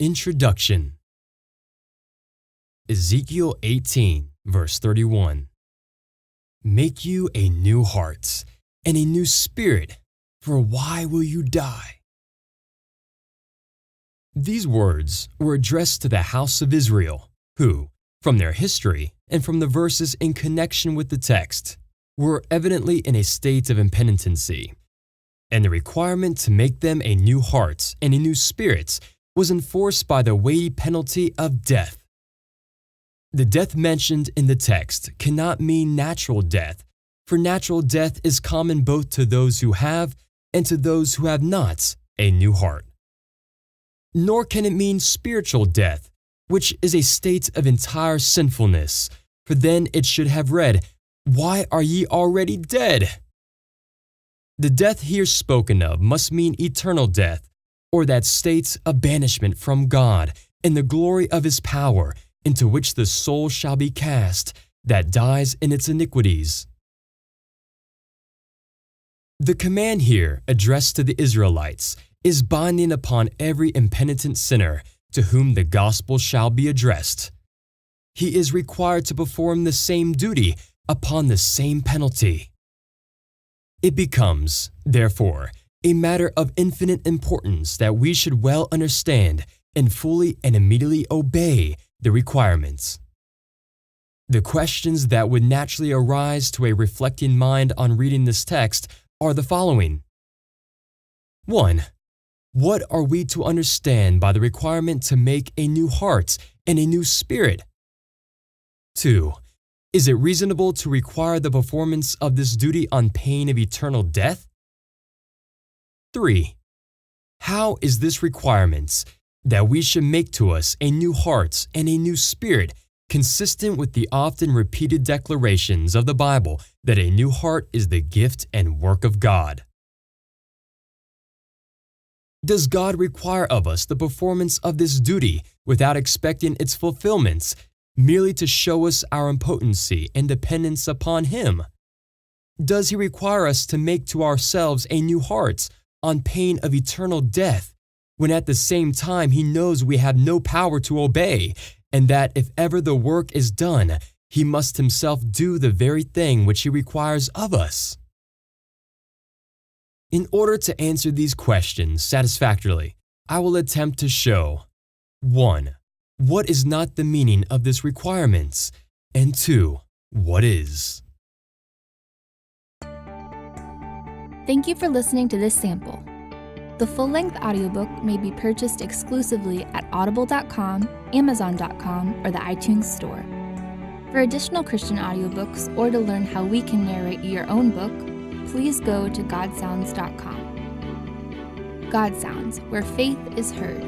Introduction. Ezekiel 18, verse 31. Make you a new heart and a new spirit, for why will you die? These words were addressed to the house of Israel, who, from their history and from the verses in connection with the text, were evidently in a state of impenitency, and the requirement to make them a new heart and a new spirit was enforced by the weighty penalty of death. The death mentioned in the text cannot mean natural death, for natural death is common both to those who have and to those who have not a new heart. Nor can it mean spiritual death, which is a state of entire sinfulness, for then it should have read, "Why are ye already dead?" The death here spoken of must mean eternal death, or that state of banishment from God in the glory of His power, into which the soul shall be cast that dies in its iniquities. The command here addressed to the Israelites is binding upon every impenitent sinner to whom the gospel shall be addressed. He is required to perform the same duty upon the same penalty. It becomes, therefore, a matter of infinite importance that we should well understand and fully and immediately obey the requirements. The questions that would naturally arise to a reflecting mind on reading this text are the following. 1. What are we to understand by the requirement to make a new heart and a new spirit? 2. Is it reasonable to require the performance of this duty on pain of eternal death? 3. How is this requirement, that we should make to us a new heart and a new spirit, consistent with the often repeated declarations of the Bible that a new heart is the gift and work of God? Does God require of us the performance of this duty without expecting its fulfillment, merely to show us our impotency and dependence upon Him? Does He require us to make to ourselves a new heart on pain of eternal death, when at the same time He knows we have no power to obey, and that if ever the work is done, He must Himself do the very thing which He requires of us? In order to answer these questions satisfactorily, I will attempt to show 1. What is not the meaning of this requirement, and 2. What is. Thank you for listening to this sample. The full-length audiobook may be purchased exclusively at audible.com, amazon.com, or the iTunes Store. For additional Christian audiobooks or to learn how we can narrate your own book, please go to GodSounds.com. GodSounds, where faith is heard.